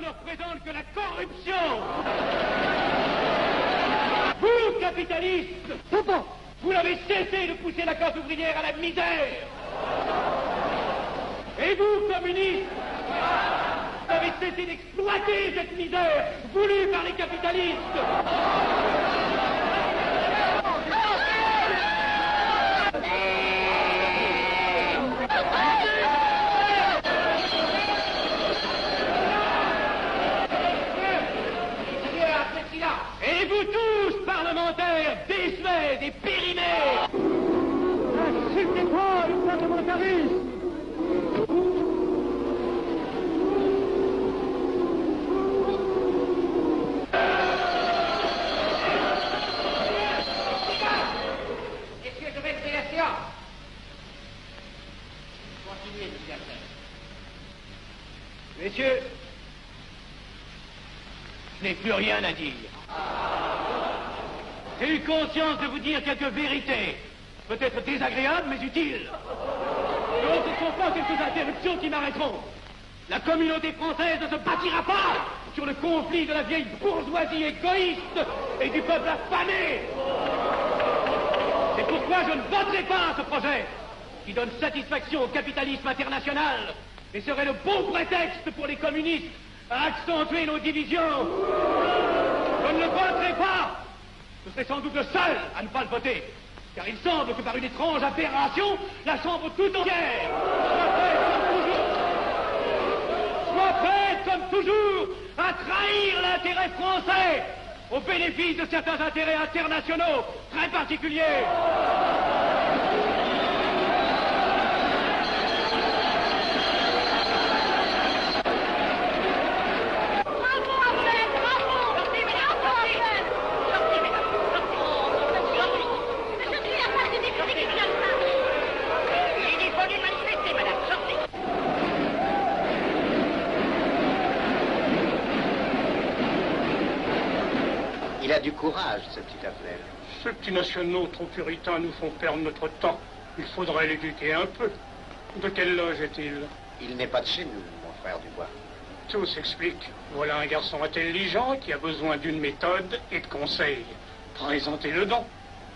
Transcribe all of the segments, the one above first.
ne représente que la corruption. Vous, capitalistes, vous n'avez cessé de pousser la classe ouvrière à la misère. Et vous, communistes, vous avez cessé d'exploiter cette misère voulue par les capitalistes. Et vous tous, parlementaires, désuets et périmés, insultez-moi le parlementarisme. Messieurs, je vais lever la séance. Continuez, monsieur Alfred. Messieurs, je n'ai plus rien à dire. J'ai eu conscience de vous dire quelques vérités, peut-être désagréables, mais utiles. Donc, ce ne sont pas quelques interruptions qui m'arrêteront. La communauté française ne se bâtira pas sur le conflit de la vieille bourgeoisie égoïste et du peuple affamé. C'est pourquoi je ne voterai pas ce projet qui donne satisfaction au capitalisme international et serait le bon prétexte pour les communistes à accentuer nos divisions. Je ne le voterai pas. Je serai sans doute le seul à ne pas le voter, car il semble que par une étrange aberration, la Chambre tout entière soit prête, comme toujours, à trahir l'intérêt français au bénéfice de certains intérêts internationaux très particuliers. Il a du courage, ce petit Affnel. Ces petits nationaux trop puritains nous font perdre notre temps. Il faudrait l'éduquer un peu. De quelle loge est-il? Il n'est pas de chez nous, mon frère Dubois. Tout s'explique. Voilà un garçon intelligent qui a besoin d'une méthode et de conseils. Présentez-le donc.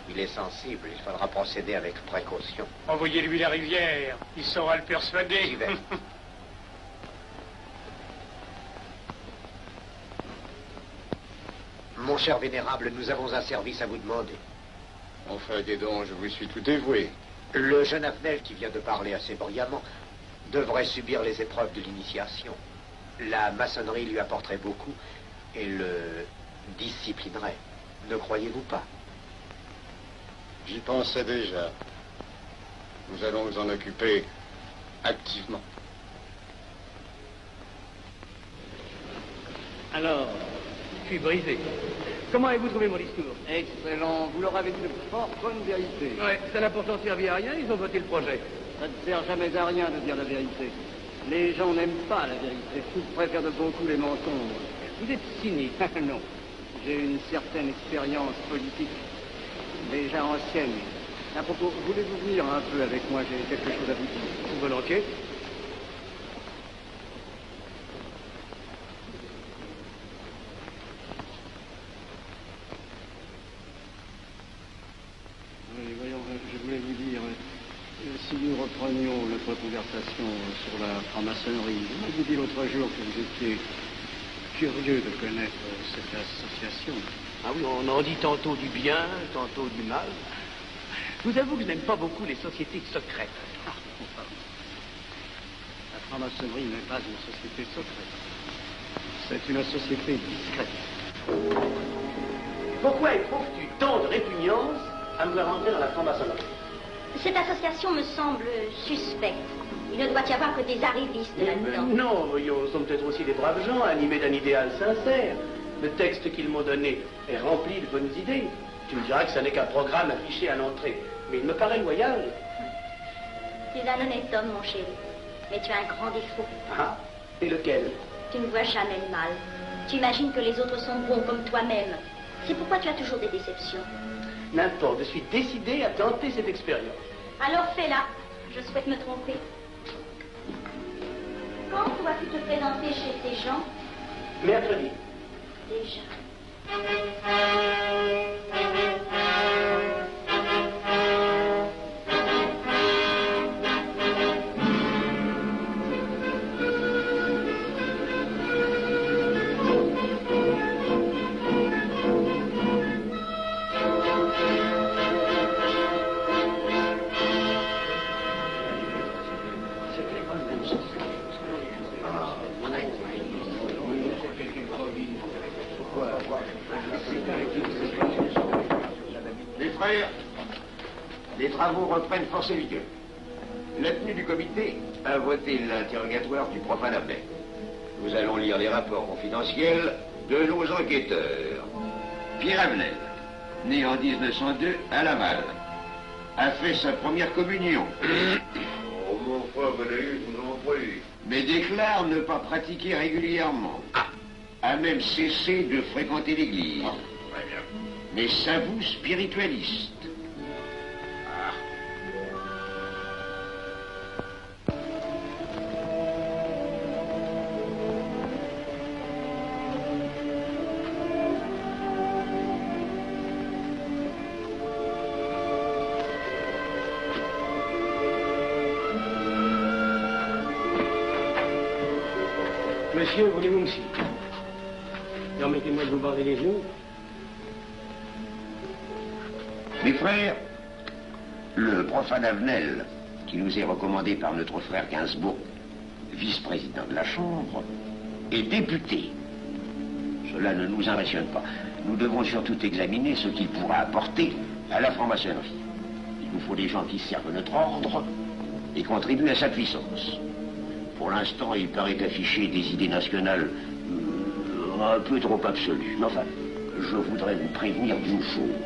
Il est sensible, il faudra procéder avec précaution. Envoyez-lui la rivière, il saura le persuader. J'y vais. Mon cher vénérable, nous avons un service à vous demander. Enfin, dis donc, je vous suis tout dévoué. Le jeune Affnel qui vient de parler assez brillamment devrait subir les épreuves de l'initiation. La maçonnerie lui apporterait beaucoup et le disciplinerait. Ne croyez-vous pas? J'y pensais déjà. Nous allons nous en occuper activement. Alors, je suis brisé. Comment avez-vous trouvé mon discours? Excellent. Vous leur avez dit de fort bonne vérité. Ouais, ça n'a pourtant servi à rien, ils ont voté le projet. Ça ne sert jamais à rien de dire la vérité. Les gens n'aiment pas la vérité. Ils préfèrent de beaucoup les mensonges. Vous êtes cynique. Non. J'ai une certaine expérience politique, déjà ancienne. À propos, voulez-vous venir un peu avec moi? J'ai quelque chose à vous dire. Volontiers. Oui, voyons, je voulais vous dire, si nous reprenions notre conversation sur la franc-maçonnerie, vous m'avez dit l'autre jour que vous étiez curieux de connaître cette association. Ah oui, on en dit tantôt du bien, tantôt du mal. Je vous avoue que je n'aime pas beaucoup les sociétés secrètes. La franc-maçonnerie n'est pas une société secrète. C'est une société discrète. Pourquoi éprouves-tu tant de répugnance à me voir entrer dans la franc-maçonnerie? Cette association me semble suspecte. Il ne doit y avoir que des arrivistes là-dedans. Non, voyons, nous sommes peut-être aussi des braves gens, animés d'un idéal sincère. Le texte qu'ils m'ont donné est rempli de bonnes idées. Tu me diras que ce n'est qu'un programme affiché à l'entrée. Mais il me paraît loyal. Tu es un honnête homme, mon chéri. Mais tu as un grand défaut. Ah, et lequel? Tu ne vois jamais le mal. Tu imagines que les autres sont bons comme toi-même. C'est pourquoi tu as toujours des déceptions. N'importe, je suis décidé à tenter cette expérience. Alors fais-la. Je souhaite me tromper. Quand vas-tu te présenter chez ces gens? Mercredi. Déjà. Les frères, les travaux reprennent force et vigueur. La tenue du comité a voté l'interrogatoire du profane Abel. Nous allons lire les rapports confidentiels de nos enquêteurs. Pierre Avenel, né en 1902 à Laval, a fait sa première communion. Oh, mon frère, vous l'avez eu, vous en prie. Mais déclare ne pas pratiquer régulièrement. A même cessé de fréquenter l'église. Très bien. Mais s'avoue spiritualiste. Monsieur, voulez-vous me suivre? Permettez-moi de vous barrer les yeux. Mes frères, le profane Avenel, qui nous est recommandé par notre frère Gainsbourg, vice-président de la Chambre, est député. Cela ne nous impressionne pas. Nous devons surtout examiner ce qu'il pourra apporter à la franc-maçonnerie. Il nous faut des gens qui servent notre ordre et contribuent à sa puissance. Pour l'instant, il paraît afficher des idées nationales un peu trop absolues. Mais enfin, je voudrais vous prévenir d'une chose.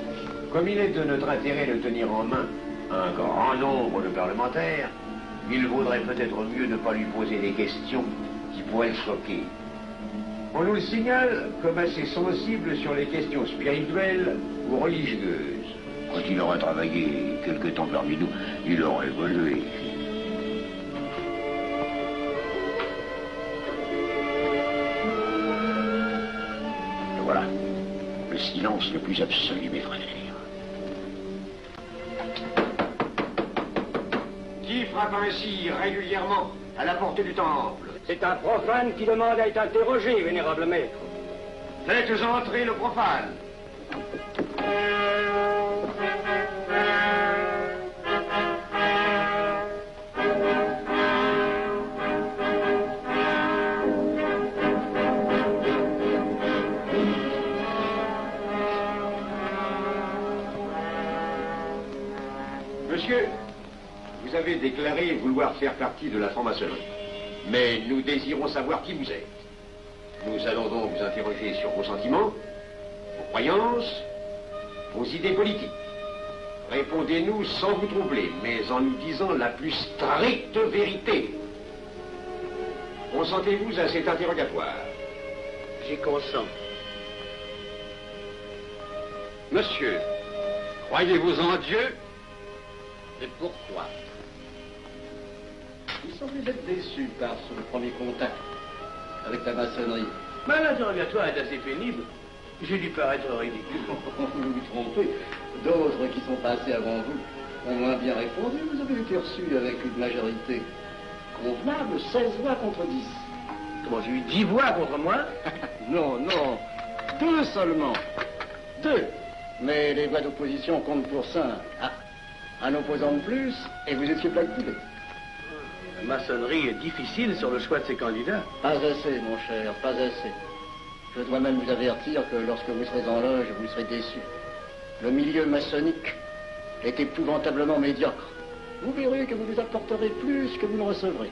Comme il est de notre intérêt de tenir en main un grand nombre de parlementaires, il vaudrait peut-être mieux ne pas lui poser des questions qui pourraient le choquer. On nous le signale comme assez sensible sur les questions spirituelles ou religieuses. Quand il aura travaillé quelque temps parmi nous, il aura évolué. Voilà, le silence le plus absolu, mes frères. Qui frappe ainsi régulièrement à la porte du temple? C'est un profane qui demande à être interrogé, vénérable maître. Faites entrer le profane. Monsieur, vous avez déclaré vouloir faire partie de la franc-maçonnerie. Mais nous désirons savoir qui vous êtes. Nous allons donc vous interroger sur vos sentiments, vos croyances, vos idées politiques. Répondez-nous sans vous troubler, mais en nous disant la plus stricte vérité. Consentez-vous à cet interrogatoire? J'y consens. Monsieur, croyez-vous en Dieu? Et pourquoi? Il semble être déçu par son premier contact avec la maçonnerie. Mais l'interrogatoire est assez pénible. J'ai dû paraître ridicule. Vous vous trompez. D'autres qui sont passés avant vous ont moins bien répondu. Vous avez été reçu avec une majorité convenable, 16 voix contre 10. Comment, j'ai eu 10 voix contre moi? Non, non, 2 seulement. 2. Mais les voix d'opposition comptent pour 5. Ah, un opposant de plus, et vous étiez plaqué. La maçonnerie est difficile sur le choix de ses candidats. Pas assez, mon cher, pas assez. Je dois même vous avertir que lorsque vous serez en loge, vous serez déçu. Le milieu maçonnique est épouvantablement médiocre. Vous verrez que vous nous apporterez plus que vous ne recevrez.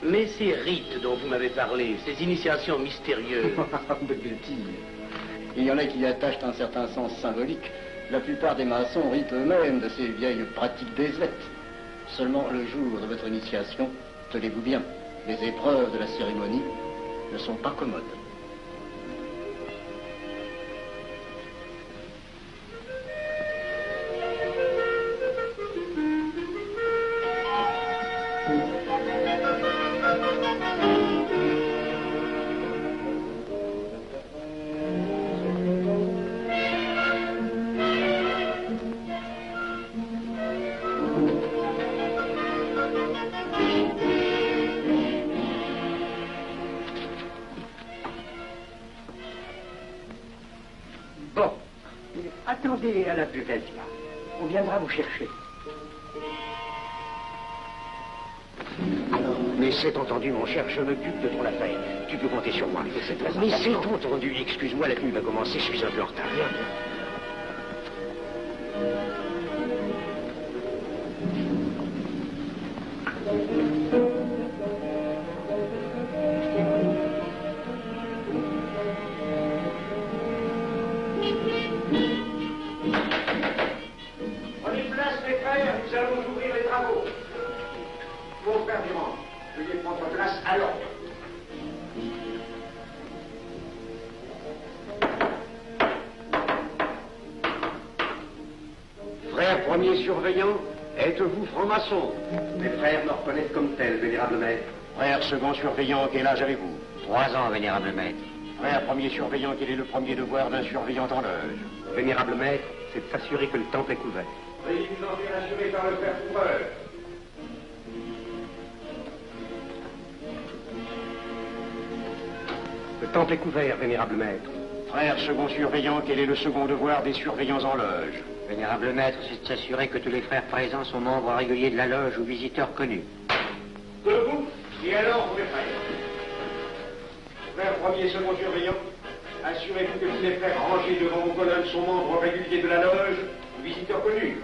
Mais ces rites dont vous m'avez parlé, ces initiations mystérieuses... De bêtises. Il y en a qui y attachent un certain sens symbolique. La plupart des maçons ritent eux-mêmes de ces vieilles pratiques désuètes. Seulement le jour de votre initiation, tenez-vous bien, les épreuves de la cérémonie ne sont pas commodes. Bon, attendez à la Buveldia. On viendra vous chercher. Mais c'est entendu, mon cher, je m'occupe de ton affaire. Tu peux compter sur moi. Mais c'est entendu, excuse-moi, la nuit va commencer, je suis un peu en retard. Prenez place, mes frères, nous allons ouvrir les travaux. Mon frère Durand, veuillez prendre place à l'ordre. Frère premier surveillant, êtes-vous franc-maçon? Mes frères me reconnaissent comme tel, vénérable maître. Frère second surveillant, quel âge avez-vous? 3 ans, vénérable maître. Frère premier surveillant, quel est le premier devoir d'un surveillant en loge? Vénérable maître, c'est de s'assurer que le temple est couvert. Veuillez vous en faire assurer par le frère couvreur. Le temple est couvert, vénérable maître. Frère second surveillant, quel est le second devoir des surveillants en loge? Vénérable maître, c'est de s'assurer que tous les frères présents sont membres réguliers de la loge ou visiteurs connus. Debout, et alors, mes frères. Frère premier et second surveillant, assurez-vous que tous les frères rangés devant vos colonnes sont membres réguliers de la loge ou visiteurs connus.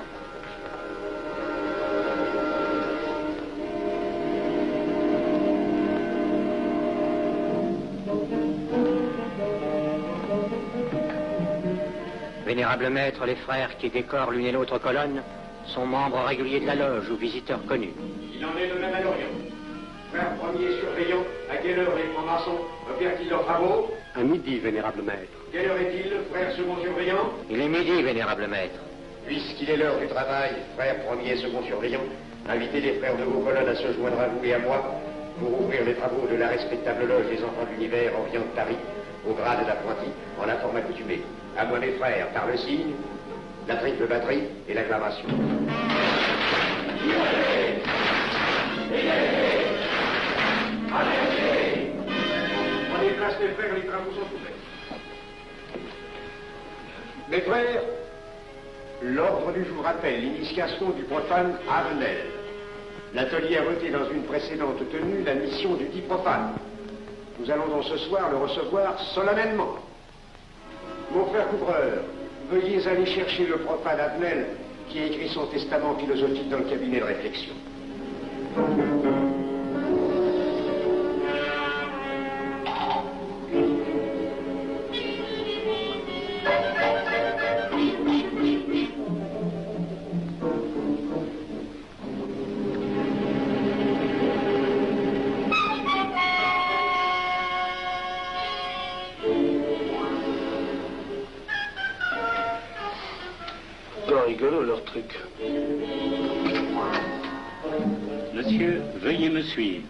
Vénérable maître, les frères qui décorent l'une et l'autre colonne sont membres réguliers de la loge ou visiteurs connus. Il en est de même à l'Orient. Frère premier surveillant, à quelle heure les francs-maçons opèrent-ils leurs travaux? À midi, vénérable maître. Quelle heure est-il, frère second surveillant? Il est midi, vénérable maître. Puisqu'il est l'heure du travail, frère premier et second surveillant, invitez les frères de vos colonnes à se joindre à vous et à moi pour ouvrir les travaux de la respectable loge des enfants de l'univers Orient de Paris, au grade d'apprenti, en la forme accoutumée. À moi, mes frères, par le signe, la triple batterie et l'acclamation. Prenez place, mes frères, les travaux sont ouverts. Mes frères, l'ordre du jour appelle l'initiation du profane Avenel. L'atelier a voté dans une précédente tenue la mission du dit profane. Nous allons donc ce soir le recevoir solennellement. Mon frère couvreur, veuillez aller chercher le profane Avenel qui a écrit son testament philosophique dans le cabinet de réflexion. Rigolo leur truc. Monsieur, veuillez me suivre.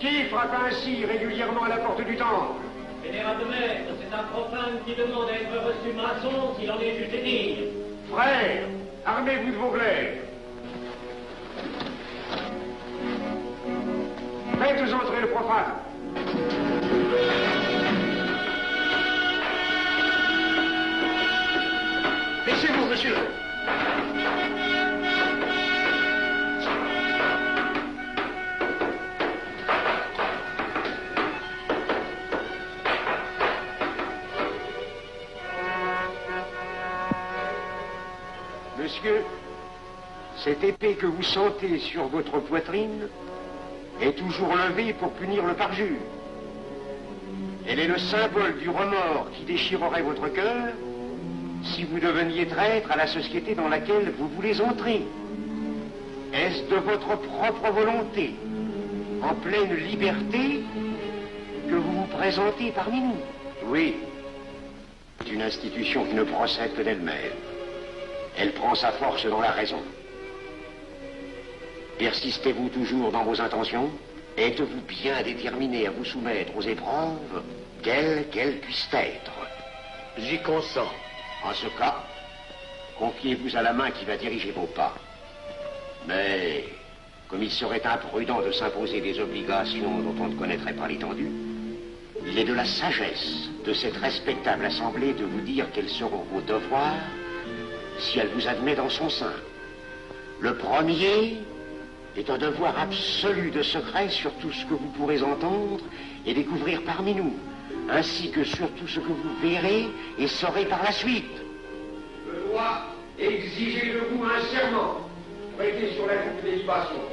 Qui frappe ainsi régulièrement à la porte du temple? Vénérable maître, c'est un profane qui demande à être reçu maçon s'il en est juste digne. Frères, armez-vous de vos glaives. Faites entrer le profane. Laissez-vous, monsieur. Monsieur, cette épée que vous sentez sur votre poitrine est toujours levée pour punir le parjure. Elle est le symbole du remords qui déchirerait votre cœur si vous deveniez traître à la société dans laquelle vous voulez entrer. Est-ce de votre propre volonté, en pleine liberté, que vous vous présentez parmi nous? Oui. C'est une institution qui ne procède que d'elle-même. Elle prend sa force dans la raison. Persistez-vous toujours dans vos intentions? Êtes-vous bien déterminé à vous soumettre aux épreuves, quelles qu'elles puissent être? J'y consens. En ce cas, confiez-vous à la main qui va diriger vos pas. Mais comme il serait imprudent de s'imposer des obligations dont on ne connaîtrait pas l'étendue, il est de la sagesse de cette respectable assemblée de vous dire quels seront vos devoirs si elle vous admet dans son sein. Le premier est un devoir absolu de secret sur tout ce que vous pourrez entendre et découvrir parmi nous, ainsi que sur tout ce que vous verrez et saurez par la suite. Je dois exiger de vous un serment prêté sur la coupe des libations.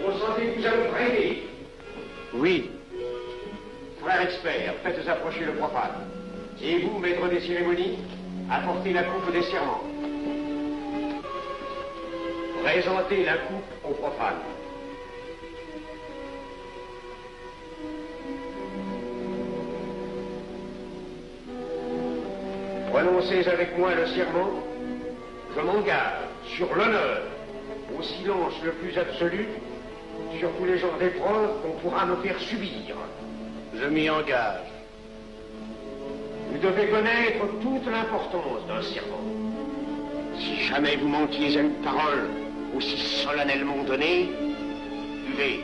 Consentez-vous à le prêter? Oui. Frère expert, faites approcher le profane. Et vous, maître des cérémonies, apportez la coupe des serments. Présentez la coupe au profane. Prononcez avec moi le serment. Je m'engage sur l'honneur, au silence le plus absolu, sur tous les genres d'épreuves qu'on pourra me faire subir. Je m'y engage. Vous devez connaître toute l'importance d'un serment. Si jamais vous manquiez à une parole aussi solennellement donnée, buvez.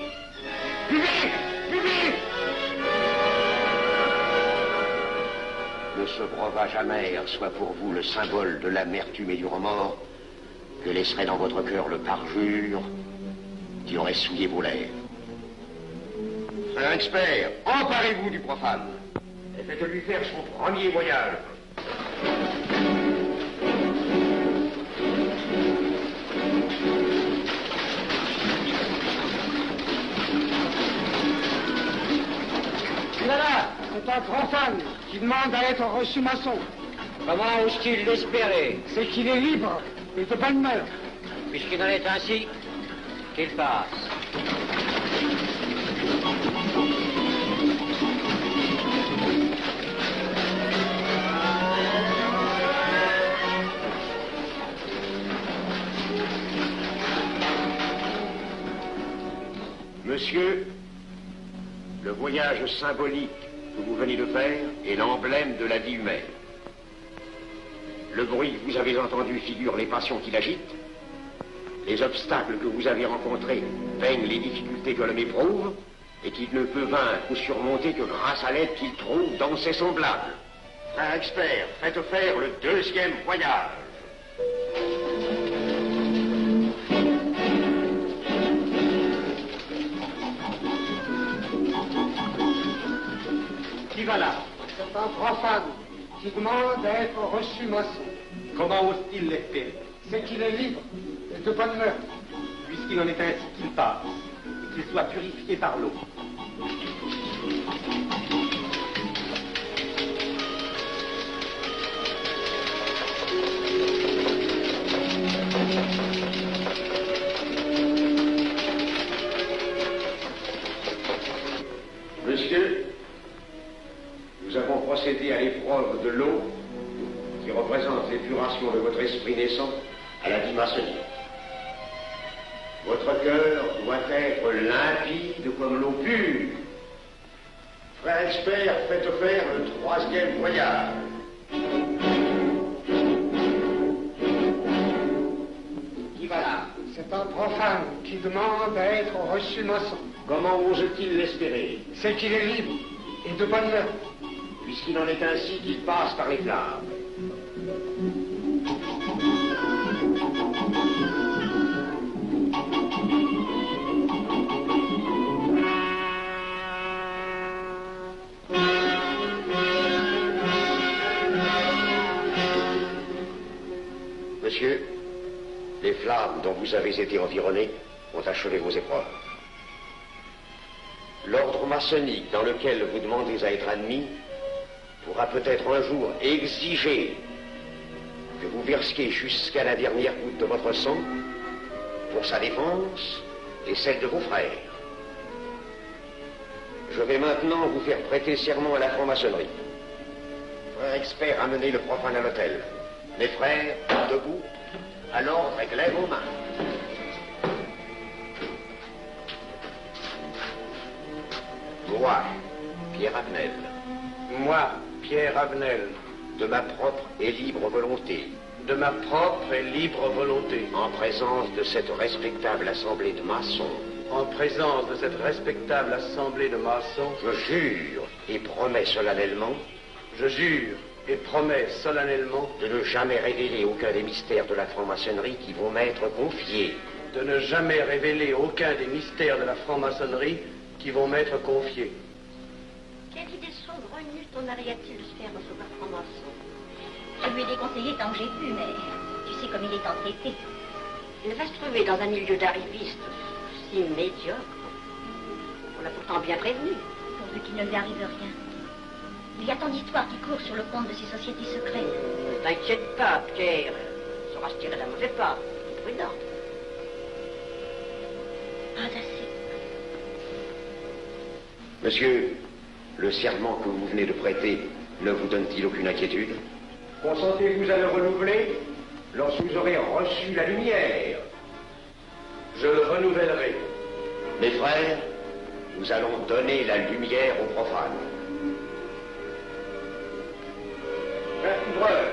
Buvez! Buvez! Que ce breuvage amer soit pour vous le symbole de l'amertume et du remords que laisserait dans votre cœur le parjure qui aurait souillé vos lèvres. Frère expert, emparez-vous du profane et faites-lui faire son premier voyage. Voilà, c'est un profane qui demande à être reçu maçon. Comment ose-t-il l'espérer? C'est qu'il est libre et de bonne mœurs. Puisqu'il en est ainsi, qu'il passe. Monsieur, le voyage symbolique que vous venez de faire est l'emblème de la vie humaine. Le bruit que vous avez entendu figure les passions qui l'agitent. Les obstacles que vous avez rencontrés peignent les difficultés que l'homme éprouve et qu'il ne peut vaincre ou surmonter que grâce à l'aide qu'il trouve dans ses semblables. Frère expert, faites faire le deuxième voyage. Qui va là? C'est un profane qui demande à être reçu maçon. Comment ose-t-il l'espérer? C'est qu'il est libre et de bonne mœurs. Puisqu'il en est ainsi, qu'il passe, et qu'il soit purifié par l'eau. Monsieur, nous avons procédé à l'épreuve de l'eau qui représente l'épuration de votre esprit naissant à la vie maçonnique. Votre cœur doit être limpide comme l'eau pure. Frère expert, faites faire le troisième voyage. Qui va là? C'est un profane qui demande à être reçu maçon. Comment ose-t-il l'espérer? C'est qu'il est libre et de bonne mœurs. Puisqu'il en est ainsi qu'il passe par les flammes. Monsieur, les flammes dont vous avez été environné ont achevé vos épreuves. L'ordre maçonnique dans lequel vous demandez à être admis pourra peut-être un jour exiger que vous versiez jusqu'à la dernière goutte de votre sang pour sa défense et celle de vos frères. Je vais maintenant vous faire prêter serment à la franc-maçonnerie. Frère expert, amenez le profane à l'autel. Mes frères, debout, à l'ordre avec lèvres aux mains. Moi, Pierre Avenel. Moi, Pierre Avenel, de ma propre et libre volonté, De ma propre et libre volonté. En présence de cette respectable assemblée de maçons. En présence de cette respectable assemblée de maçons. Je jure et promets solennellement. Je jure et promets solennellement. De ne jamais révéler aucun des mystères de la franc-maçonnerie qui vont m'être confiés. De ne jamais révéler aucun des mystères de la franc-maçonnerie qui vont m'être confiés. Quelle idée saugrenue ton mari a-t-il de se faire recevoir franc-maçon? Je lui ai déconseillé tant que j'ai pu, mais tu sais comme il est entêté. Il va se trouver dans un milieu d'arrivistes si médiocre. On l'a pourtant bien prévenu. Pourvu qu'il ne lui arrive rien. Il y a tant d'histoires qui courent sur le compte de ces sociétés secrètes. Ne t'inquiète pas, Pierre. Il saura se tirer d'un mauvais pas. C'est prudent. Pas assez. Monsieur, le serment que vous venez de prêter ne vous donne-t-il aucune inquiétude? Consentez-vous à le renouveler lorsque vous aurez reçu la lumière? Je le renouvellerai. Mes frères, nous allons donner la lumière aux profanes. Frère couvreur,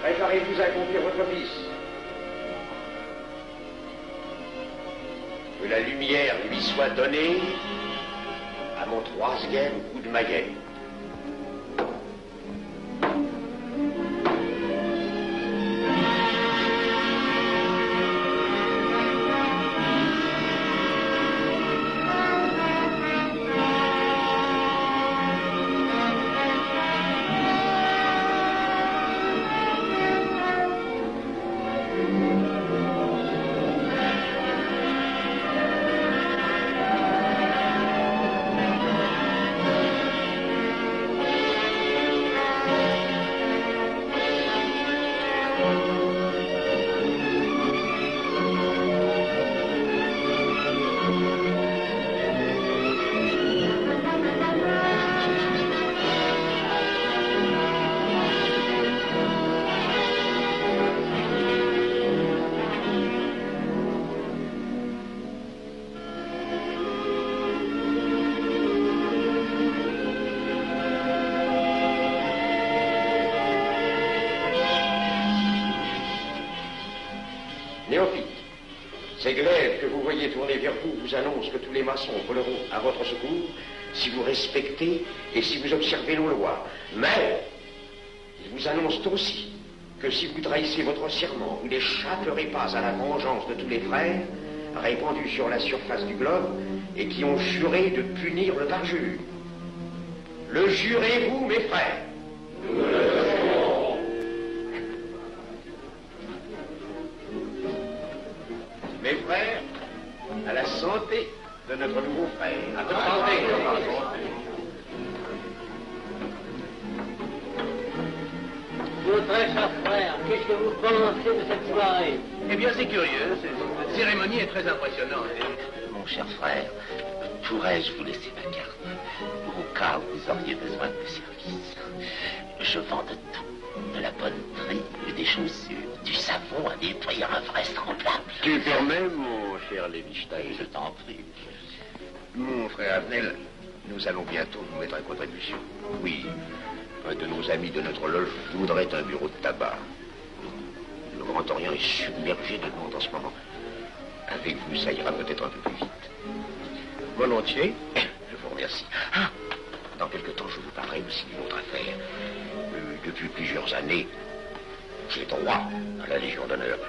préparez-vous à accomplir votre office. Que la lumière lui soit donnée à mon 3e coup de maillet. Néophyte, ces glaives que vous voyez tourner vers vous vous annoncent que tous les maçons voleront à votre secours si vous respectez et si vous observez nos lois. Mais ils vous annoncent aussi que si vous trahissez votre serment, vous n'échapperez pas à la vengeance de tous les frères répandus sur la surface du globe et qui ont juré de punir le parjure. Le jurez-vous, mes frères? Nous le jurons. Mes frères, à la santé de notre nouveau frère. À votre santé. Mon très cher frère, qu'est-ce que vous pensez de cette soirée? Eh bien, c'est curieux. Cette cérémonie est très impressionnante. Mon cher frère, pourrais-je vous laisser ma carte au cas où vous auriez besoin de mes services? Je vends de tout, de la bonne et des chaussures, du savon à des prix invraisemblables. Tu permets, mon cher Lévi-Stein? Je t'en prie. Mon frère Avenel, nous allons bientôt nous mettre à contribution. Oui, un de nos amis de notre loge voudrait un bureau de tabac. Le Grand Orient est submergé de demandes en ce moment. Avec vous, ça ira peut-être un peu plus vite. Volontiers. Je vous remercie. Ah, dans quelque temps, je vous parlerai aussi d'une autre affaire. Depuis plusieurs années, j'ai droit à la Légion d'honneur.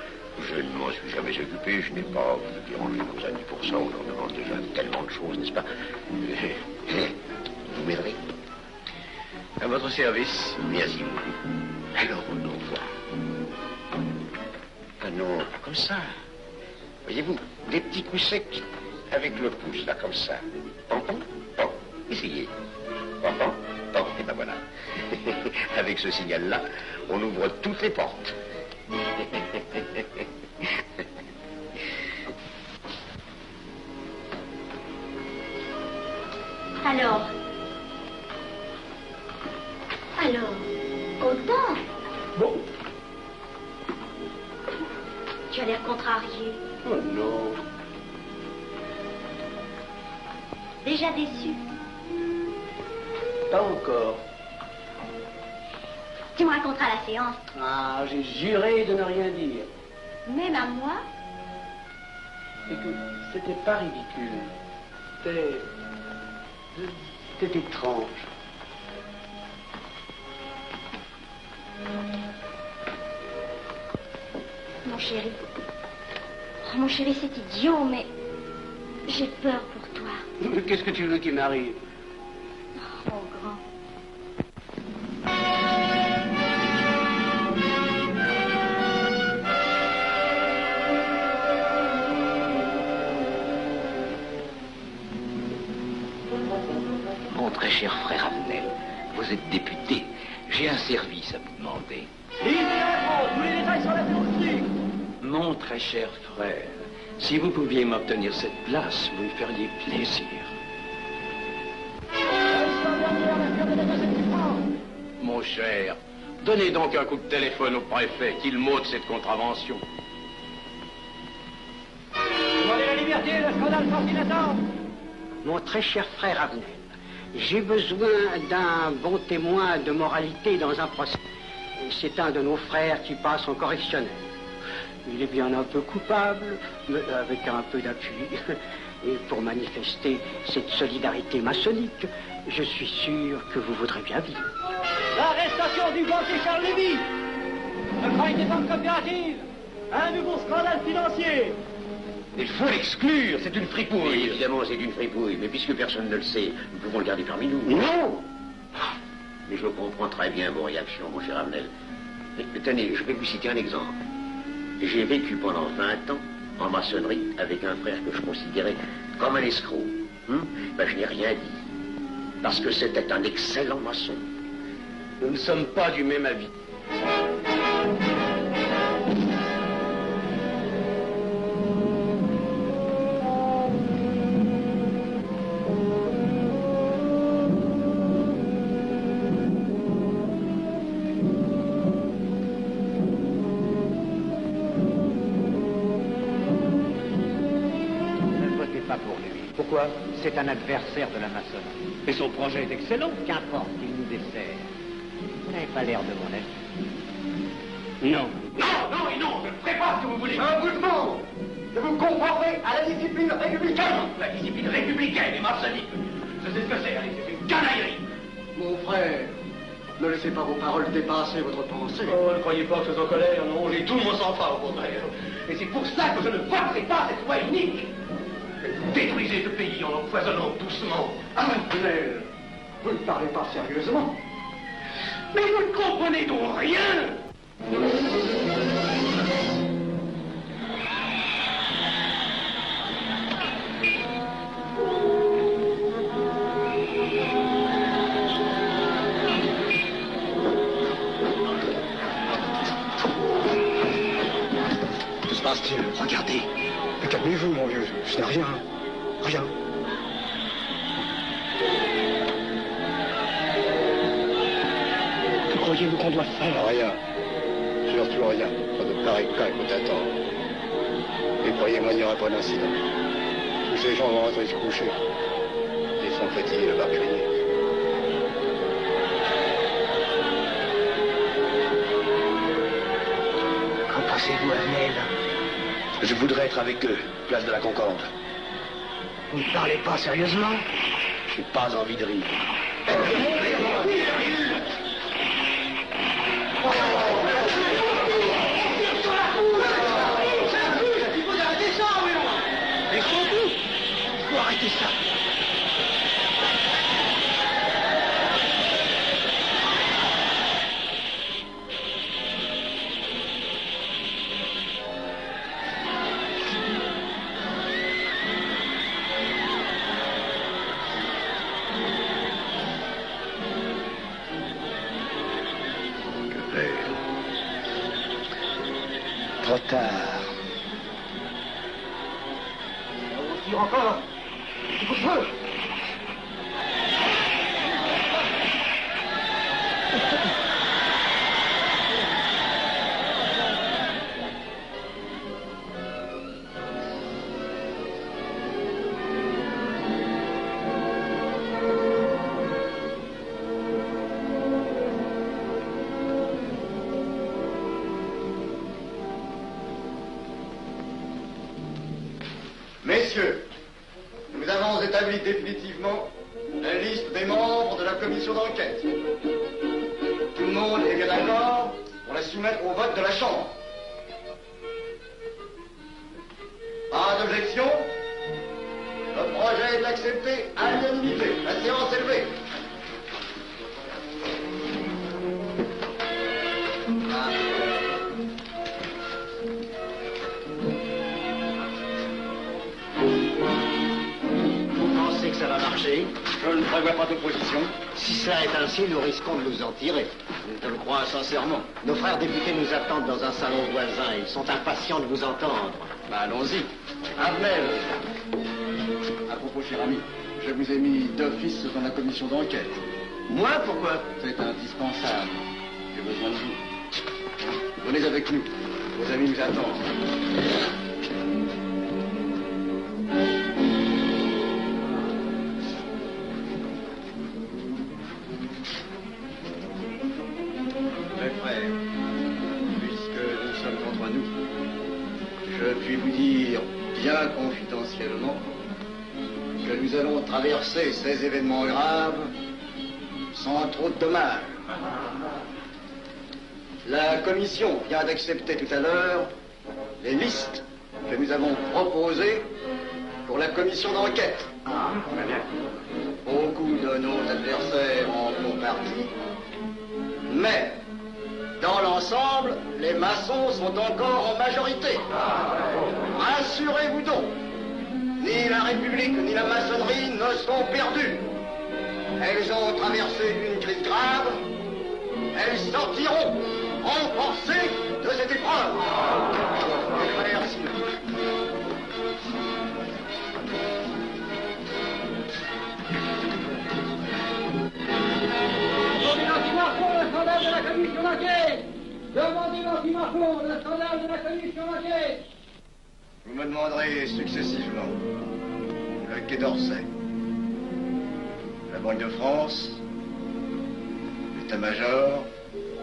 Je ne m'en suis jamais occupé, je n'ai pas voulu déranger nos amis pour ça. On leur demande déjà tellement de choses, n'est-ce pas? Vous m'aiderez? À votre service. Merci beaucoup. Alors, on nous voit. Ah non, pas comme ça. Voyez-vous, des petits coups secs avec le pouce, là, comme ça. Pom, pom, pom. Essayez. Pom, pom, pom. Et ben voilà. Avec ce signal-là, on ouvre toutes les portes. Alors, content? Bon. Tu as l'air contrarié. Oh non. Déjà déçu? Pas encore. Tu me raconteras la séance. Ah, j'ai juré de ne rien dire. Même à moi? Écoute, c'était pas ridicule. C'était étrange. Mon chéri. Oh, mon chéri, c'est idiot, mais j'ai peur pour toi. Qu'est-ce que tu veux qu'il m'arrive? Oh, grand. Mon très cher frère Abnel, vous êtes député. J'ai un service à vous demander. Tous les détails sur la théorie. Mon très cher frère, si vous pouviez m'obtenir cette place, vous me feriez plaisir. Mon cher, donnez donc un coup de téléphone au préfet, qu'il m'ôte cette contravention. Demandez la liberté, le scandale fascinateur. Mon très cher frère Abnel, j'ai besoin d'un bon témoin de moralité dans un procès. C'est un de nos frères qui passe en correctionnel. Il est bien un peu coupable, mais avec un peu d'appui. Et pour manifester cette solidarité maçonnique, je suis sûr que vous voudrez bien vivre. L'arrestation du banquier Charles Lévy. Le faille des banques coopératives. Un nouveau scandale financier. Il faut l'exclure, c'est une fripouille. Oui, évidemment, c'est une fripouille, mais puisque personne ne le sait, nous pouvons le garder parmi nous. Non. Mais je comprends très bien vos réactions, mon cher Abnel. Mais tenez, je vais vous citer un exemple. J'ai vécu pendant 20 ans en maçonnerie avec un frère que je considérais comme un escroc. Ben, je n'ai rien dit, parce que c'était un excellent maçon. Nous ne sommes pas du même avis. Pourquoi? C'est un adversaire de la maçonnerie. Et son projet est excellent. Qu'importe, il nous dessert. Vous n'avez pas l'air de mon avis. Non. Non, et non, je ne ferai pas ce que vous voulez. Un bout de monde de vous conformer à la discipline républicaine. La discipline républicaine et maçonnique. Je sais ce que c'est, allez, c'est une canaillerie. Mon frère, ne laissez pas vos paroles dépasser votre pensée. Oh, ne croyez pas que je suis en colère, non, j'ai tout mon sang-froid, au contraire. Et c'est pour ça que je ne voterai pas cette loi unique. Détruisez ce pays en l'empoisonnant doucement. Abnel, vous ne parlez pas sérieusement. Mais vous ne comprenez donc rien. Que se passe-t-il? Regardez. Calmez-vous, mon vieux. Je n'ai rien. Rien. Que croyez-vous qu'on doit faire? Rien. Surtout rien. Pas de pareil cas qu'on t'attend. Et croyez-moi, il n'y aura pas d'incident. Tous ces gens vont rentrer se coucher. Ils sont fatigués de barbier. Qu'en pensez-vous, Abnel? Je voudrais être avec eux, place de la Concorde. Vous ne parlez pas sérieusement? Je n'ai pas envie de rire. Il faut arrêter ça. Trop tard. On tire encore. Du coup-feu. nous avons établi définitivement la liste des membres de la commission d'enquête. Tout le monde est bien d'accord pour la soumettre au vote de la Chambre. Pas d'objection? Le projet est accepté à l'unanimité. La séance est levée. Vous pensez que ça va marcher? Je ne prévois pas d'opposition. Si cela est ainsi, nous risquons de nous en tirer. Je le crois sincèrement. Nos frères députés nous attendent dans un salon voisin. Ils sont impatients de vous entendre. Ben, allons-y. Abnel. À propos, cher ami, je vous ai mis d'office dans la commission d'enquête. Moi, pourquoi? C'est indispensable. J'ai besoin de vous. Venez avec nous. Vos amis nous attendent. Mes frères, puisque nous sommes entre nous, je puis vous dire bien confidentiellement que nous allons traverser ces événements graves sans trop de dommages. La commission vient d'accepter tout à l'heure les listes que nous avons proposées pour la commission d'enquête. Beaucoup de nos adversaires en font partie, mais dans l'ensemble, les maçons sont encore en majorité. Rassurez-vous donc, ni la République ni la maçonnerie ne sont perdues. Elles ont traversé une crise grave. Elles sortiront renforcées de cette épreuve. Merci. Demandez l'anti-Marfond, le scandale de la commission d'enquête. Demandez l'anti-Marfond, le scandale de la commission d'enquête. Vous me demanderez successivement le Quai d'Orsay, la Banque de France, l'état-major,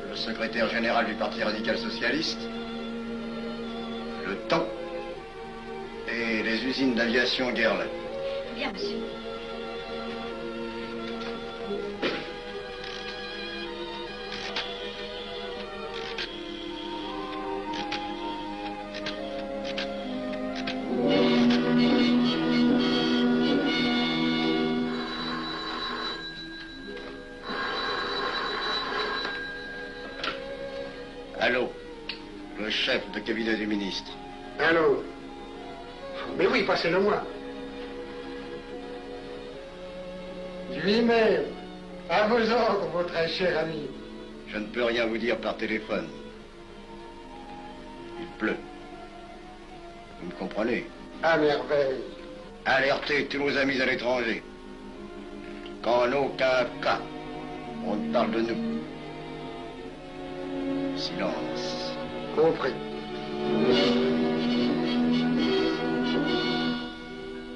le secrétaire général du Parti radical socialiste, le temps et les usines d'aviation Guerlain. Bien, monsieur. Allô, le chef de cabinet du ministre. Allô? Mais oui, passez-le moi. Lui-même, à vos ordres, mon très cher ami. Je ne peux rien vous dire par téléphone. Il pleut. Vous me comprenez? À merveille. Alertez tous nos amis à l'étranger qu'en aucun cas on ne parle de nous. Silence. Compris.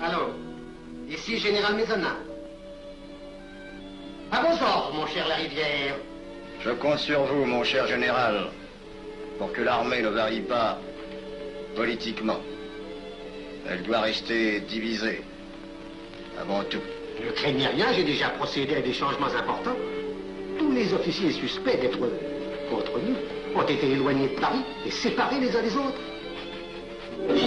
Allô, ici Général Maisonnat. À vos ordres, mon cher Larivière. Je compte sur vous, mon cher général, pour que l'armée ne varie pas politiquement. Elle doit rester divisée, avant tout. Ne craignez rien, j'ai déjà procédé à des changements importants. Tous les officiers suspects d'être contre nous ont été éloignés de Paris et séparés les uns des autres. Mes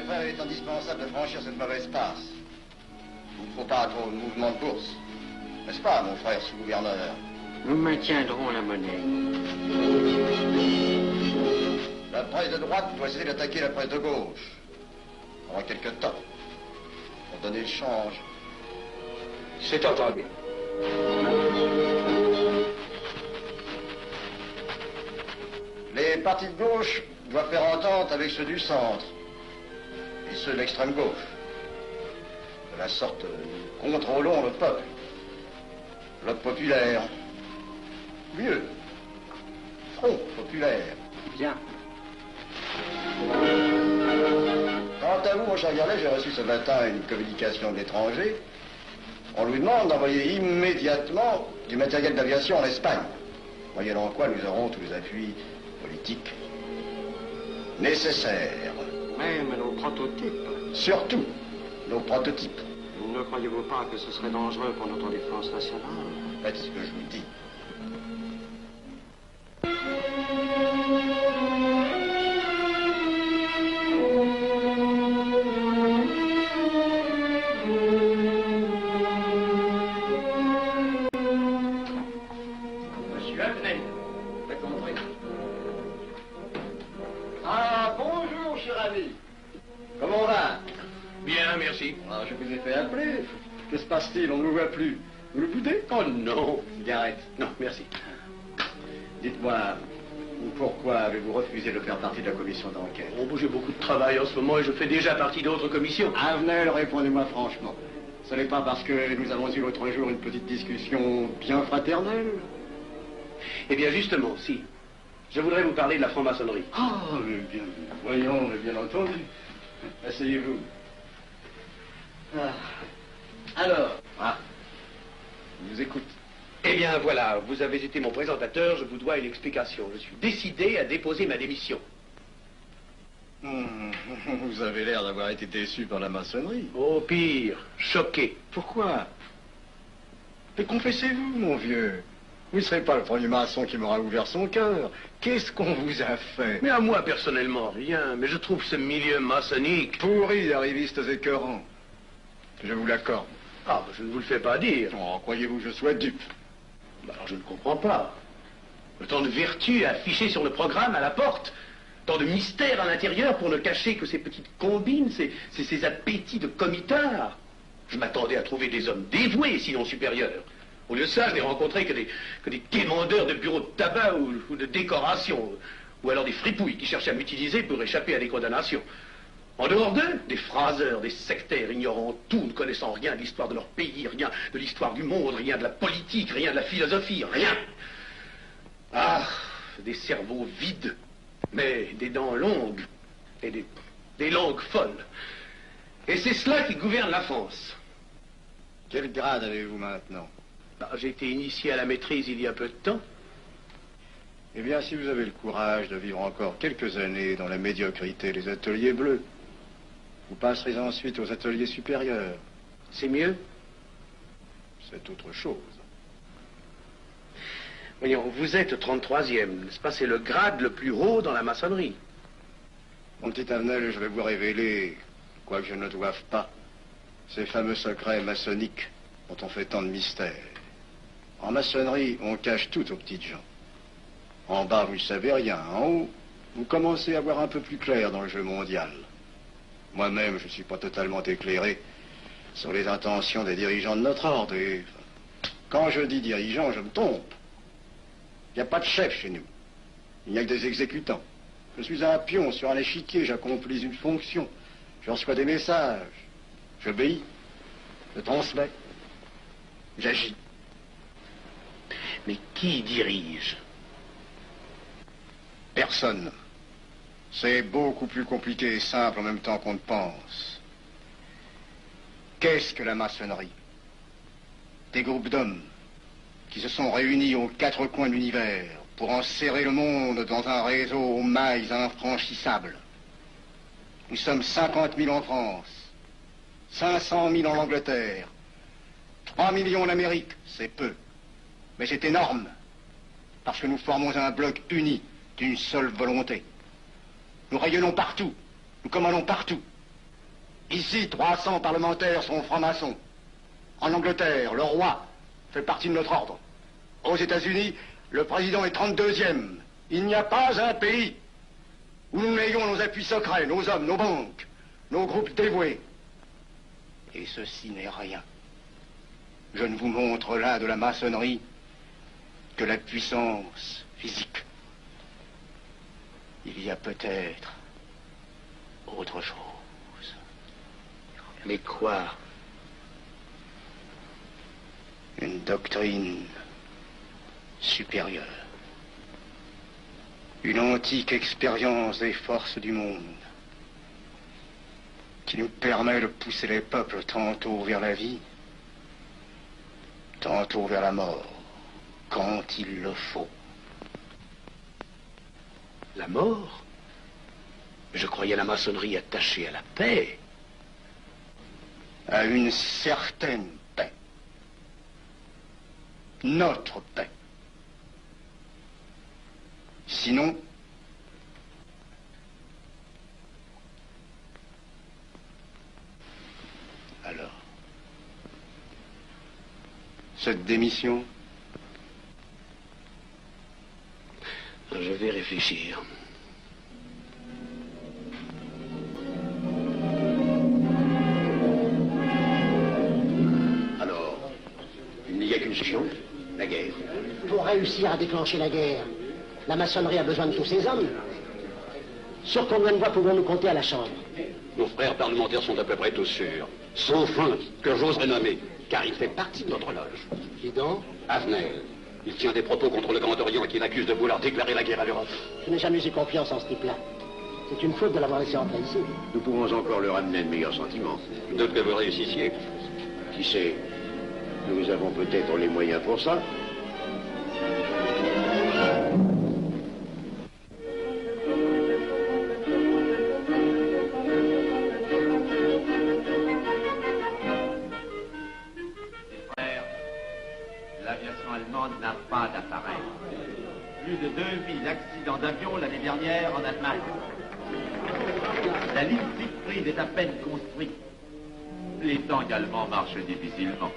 frères, il est indispensable de franchir cette mauvaise passe. Il ne faut pas trop de mouvement de course. N'est-ce pas, mon frère sous-gouverneur? Nous maintiendrons la monnaie. La presse de droite doit essayer d'attaquer la presse de gauche. Pendant quelque temps. Pour donner le change. C'est entendu. Les partis de gauche doivent faire entente avec ceux du centre. Et ceux de l'extrême gauche. De la sorte, nous contrôlons le peuple. Le populaire. Mieux. Front populaire. Bien. Quant à vous, mon cher Garlet, j'ai reçu ce matin une communication de l'étranger. On lui demande d'envoyer immédiatement du matériel d'aviation en Espagne. Moyennant quoi nous aurons tous les appuis politiques nécessaires. Même nos prototypes. Surtout nos prototypes. Ne croyez-vous pas que ce serait dangereux pour notre défense nationale? Faites ce que je vous dis. Monsieur Abnel, Faites entrer. Ah, bonjour, cher ami. Comment on va? bien, merci. Ah, je vous ai fait appeler. Que se passe-t-il? On ne vous voit plus. Vous le boudez? Oh non. Cigarette. Non, merci. Dites-moi, pourquoi avez-vous refusé de faire partie de la commission d'enquête? Oh, j'ai beaucoup de travail en ce moment et je fais déjà partie d'autres commissions. Avenel, répondez-moi franchement. Ce n'est pas parce que nous avons eu l'autre jour une petite discussion bien fraternelle? Eh bien, justement, si. Je voudrais vous parler de la franc-maçonnerie. Ah, mais bien, voyons, mais bien entendu. Asseyez-vous. Alors, je vous écoute. Eh bien, voilà, vous avez été mon présentateur, je vous dois une explication. Je suis décidé à déposer ma démission. Vous avez l'air d'avoir été déçu par la maçonnerie. Oh, pire, choqué. Pourquoi? Mais confessez-vous, mon vieux. Vous ne serez pas le premier maçon qui m'aura ouvert son cœur. Qu'est-ce qu'on vous a fait? Mais à moi, personnellement, rien. Mais je trouve ce milieu maçonnique... pourri d'arrivistes écœurants. Je vous l'accorde. Ah, ben, je ne vous le fais pas dire. Oh, croyez-vous que je sois dupe? Ben, alors, je ne comprends pas. Tant de vertu affichées sur le programme à la porte. Tant de mystères à l'intérieur pour ne cacher que ces petites combines, ces appétits de comitards. Je m'attendais à trouver des hommes dévoués, sinon supérieurs. Au lieu de ça, je n'ai rencontré que des quémandeurs de bureaux de tabac ou de décoration, ou alors des fripouilles qui cherchaient à m'utiliser pour échapper à des condamnations. En dehors d'eux, des phraseurs, des sectaires, ignorant tout, ne connaissant rien de l'histoire de leur pays, rien de l'histoire du monde, rien de la politique, rien de la philosophie, rien. Ah, des cerveaux vides, mais des dents longues, et des langues folles. Et c'est cela qui gouverne la France. Quel grade avez-vous maintenant? J'ai été initié à la maîtrise il y a peu de temps. Eh bien, si vous avez le courage de vivre encore quelques années dans la médiocrité des ateliers bleus, vous passerez ensuite aux ateliers supérieurs. C'est mieux? C'est autre chose. Voyons, vous êtes 33e, n'est-ce pas? C'est le grade le plus haut dans la maçonnerie. Mon petit Avenel, je vais vous révéler, quoique je ne doive pas, ces fameux secrets maçonniques dont on fait tant de mystères. En maçonnerie, on cache tout aux petites gens. En bas, vous ne savez rien. En haut, vous commencez à voir un peu plus clair dans le jeu mondial. Moi-même, je ne suis pas totalement éclairé sur les intentions des dirigeants de notre ordre. Et quand je dis dirigeants, je me trompe. Il n'y a pas de chef chez nous. Il n'y a que des exécutants. Je suis un pion sur un échiquier, j'accomplis une fonction. Je reçois des messages. J'obéis. Je transmets. J'agis. Mais qui dirige? Personne. C'est beaucoup plus compliqué et simple en même temps qu'on ne pense. Qu'est-ce que la maçonnerie? Des groupes d'hommes qui se sont réunis aux quatre coins de l'univers pour enserrer le monde dans un réseau aux mailles infranchissables. Nous sommes 50 000 en France, 500 000 en Angleterre, 3 millions en Amérique, c'est peu. Mais c'est énorme, parce que nous formons un bloc uni d'une seule volonté. Nous rayonnons partout, nous commandons partout. Ici, 300 parlementaires sont francs-maçons. En Angleterre, le roi fait partie de notre ordre. Aux États-Unis, le président est 32e. Il n'y a pas un pays où nous n'ayons nos appuis secrets, nos hommes, nos banques, nos groupes dévoués. Et ceci n'est rien. Je ne vous montre là de la maçonnerie que la puissance physique. Il y a peut-être autre chose. Mais quoi? Une doctrine supérieure. Une antique expérience des forces du monde qui nous permet de pousser les peuples tantôt vers la vie, tantôt vers la mort, quand il le faut. La mort? Je croyais la maçonnerie attachée à la paix. à une certaine paix. Notre paix. Sinon, alors, cette démission? Je vais réfléchir. Alors, il n'y a qu'une solution, la guerre. Pour réussir à déclencher la guerre, la maçonnerie a besoin de tous ses hommes. Sur combien de voix pouvons-nous compter à la Chambre? Nos frères parlementaires sont à peu près tous sûrs. Sauf un que j'oserais nommer, car il fait partie de notre loge. Qui donc? Avenel. Il tient des propos contre le Grand Orient qui l'accuse de vouloir déclarer la guerre à l'Europe. Je n'ai jamais eu confiance en ce type-là. C'est une faute de l'avoir laissé entrer ici. Nous pouvons encore leur amener de meilleurs sentiments. D'autres que vous réussissiez. Qui sait? Nous avons peut-être les moyens pour ça. L'aviation allemande n'a pas d'appareil. Plus de 2000 accidents d'avion l'année dernière en Allemagne. La ligne Siegfried est à peine construite. Les tanks allemands marchent difficilement.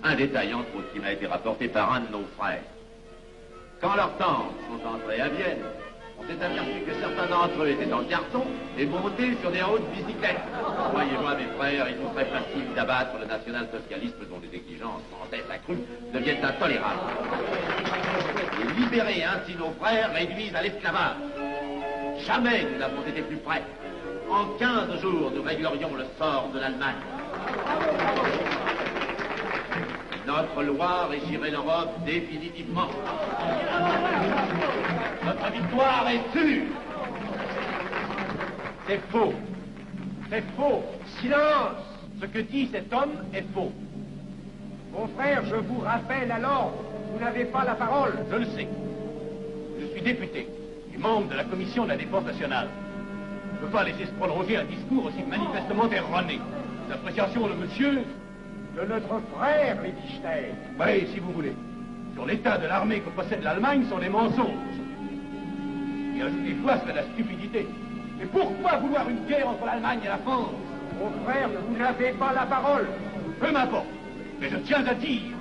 Un détail entre autres qui m'a été rapporté par un de nos frères. Quand leurs tanks sont entrés à Vienne, on s'est aperçu que certains d'entre eux étaient en carton et montés sur des hautes bicyclettes. Croyez-moi, mes frères, il nous serait facile d'abattre le national-socialisme dont les exigences, en tête accrue, deviennent intolérables. Et libérer ainsi nos frères réduisent à l'esclavage. Jamais nous n'avons été plus près. En 15 jours, nous réglerions le sort de l'Allemagne. Notre loi régirait l'Europe définitivement. Notre victoire est sûre. C'est faux. C'est faux. Silence. Ce que dit cet homme est faux. Mon frère, je vous rappelle alors, vous n'avez pas la parole. Je le sais. Je suis député et membre de la commission de la défense nationale. Je ne peux pas laisser se prolonger un discours aussi manifestement erroné. L'appréciation de monsieur... De notre frère, Liechtenstein. Oui, si vous voulez. Sur l'état de l'armée que possède l'Allemagne sont des mensonges. Et ajouter foi serait de la stupidité. Mais pourquoi vouloir une guerre entre l'Allemagne et la France? Mon frère, vous n'avez pas la parole. Peu m'importe. Mais je tiens à dire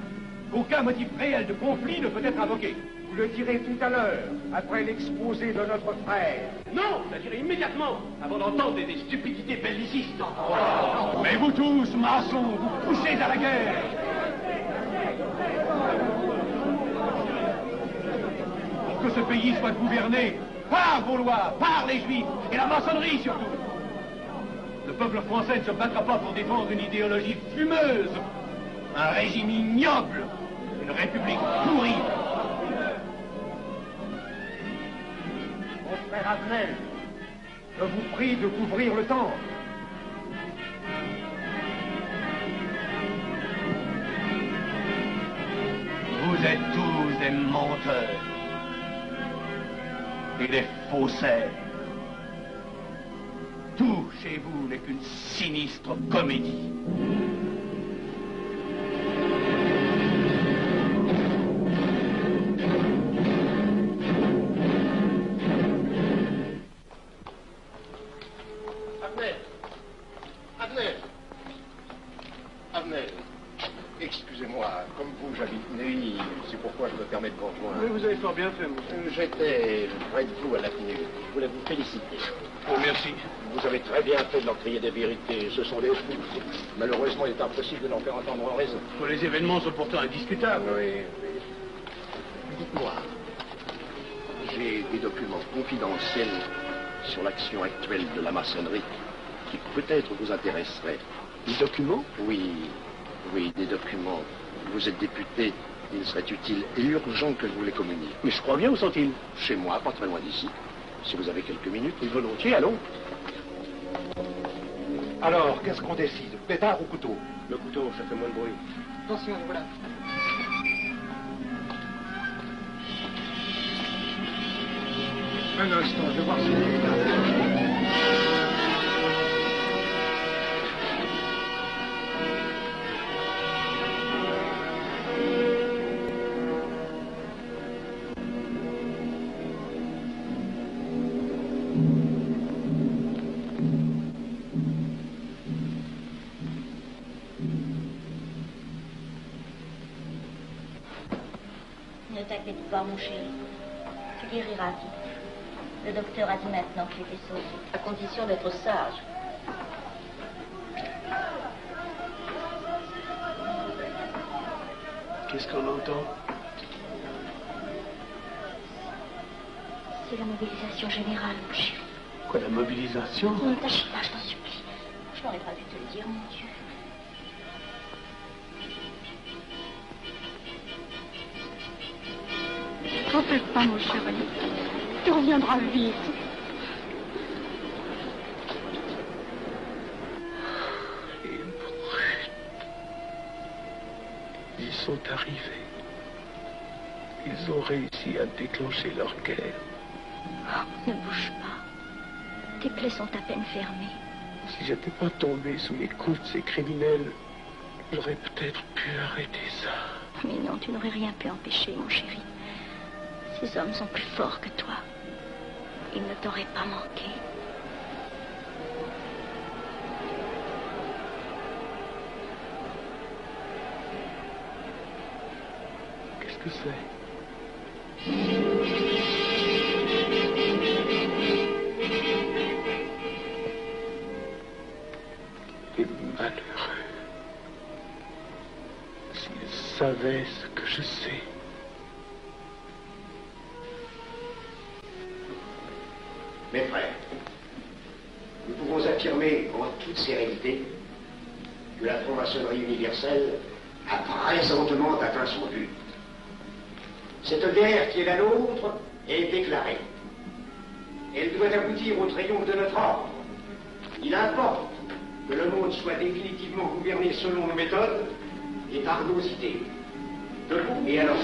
qu'aucun motif réel de conflit ne peut être invoqué. Vous le direz tout à l'heure, après l'exposé de notre frère. Non, je le dirai immédiatement, avant d'entendre des stupidités bellicistes. Mais vous tous, maçons, vous poussez à la guerre. Pour que ce pays soit gouverné par vos lois, par les Juifs, et la maçonnerie surtout. Le peuple français ne se battra pas pour défendre une idéologie fumeuse, un régime ignoble, une république pourrie. Mon frère Avenel, je vous prie de couvrir le temple. Vous êtes tous des menteurs et des faussaires. Tout chez vous n'est qu'une sinistre comédie. Avenel, excusez-moi, comme vous, j'habite Neuilly, c'est pourquoi je me permets de vous rejoindre. Oui, vous avez fort bien fait, monsieur. J'étais près de vous à la minute. Je voulais vous féliciter. Oh, merci. Vous avez très bien fait de leur crier des vérités. Ce sont des fous. Malheureusement, il est impossible de leur faire entendre raison. Les événements sont pourtant indiscutables. Oui. Dites-moi, j'ai des documents confidentiels sur l'action actuelle de la maçonnerie qui peut-être vous intéresseraient. Des documents? Oui, des documents. Vous êtes député, il serait utile et urgent que je vous les communique. Mais je crois bien, où sont-ils? Chez moi, pas très loin d'ici. Si vous avez quelques minutes. Et volontiers, allons. Alors, qu'est-ce qu'on décide? Pétard ou couteau? Le couteau, ça fait moins de bruit. Attention, voilà. Un instant, je vais voir si vous t'inquiète pas, mon chéri. Tu guériras vite. Le docteur a dit maintenant que tu étais sauvé, à condition d'être sage. Qu'est-ce qu'on entend? C'est la mobilisation générale, mon chéri. Quoi, la mobilisation? Ne t'agite pas, je t'en supplie. Je n'aurais pas dû te le dire, mon Dieu. T'en fais pas, mon chéri. Tu reviendras vite. Les brutes. Ils sont arrivés. Ils ont réussi à déclencher leur guerre. Oh, ne bouge pas. Tes plaies sont à peine fermées. Si j'étais pas tombé sous les coups de ces criminels, j'aurais peut-être pu arrêter ça. Mais non, tu n'aurais rien pu empêcher, mon chéri. Ces hommes sont plus forts que toi. Ils ne t'auraient pas manqué. Qu'est-ce que c'est? Les malheureux. S'ils savaient ce que je sais. Mes frères, nous pouvons affirmer en toute sérénité que la franc-maçonnerie universelle a présentement atteint son but. Cette guerre qui est la nôtre est déclarée. Elle doit aboutir au triomphe de notre ordre. Il importe que le monde soit définitivement gouverné selon nos méthodes et par nos idées. Debout et alors.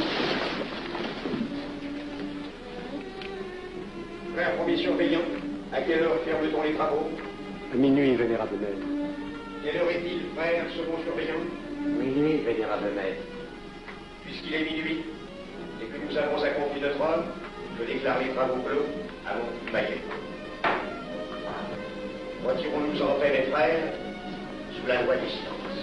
Frère premier surveillant, à quelle heure ferme-t-on les travaux? À minuit, vénérable maître. Quelle heure est-il, frère second surveillant? Minuit, vénérable maître. Puisqu'il est minuit et que nous avons accompli notre œuvre, je déclare les travaux clos avant toute baguette. Retirons-nous en paix, mes frères, sous la loi du silence.